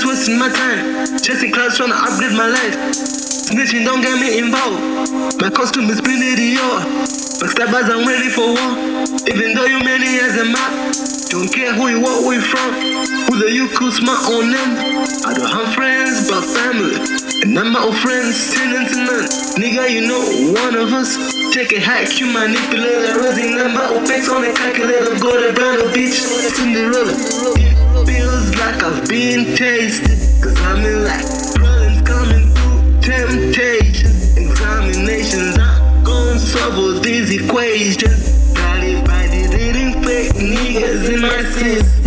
just wasting my time. Chasing clouds trying to upgrade my life. Snitching don't get me involved. My costume is pretty Dior. Backstabbers, I'm ready for war. Even though you many as a map. Don't care who you are, where you from. Who the you could smart on them. I don't have friends but family. And I'm out friends, tenants and none. Nigga, you know one of us. Take a hike, you manipulate a rising number of facts on a calculator. Go to brand of beach, Cinderella. It feels like I've been tasted. Cause I'm in like problems coming through temptation. Examinations, I'm gonna solve all these equations. Guided by the leading fake niggas in my sis.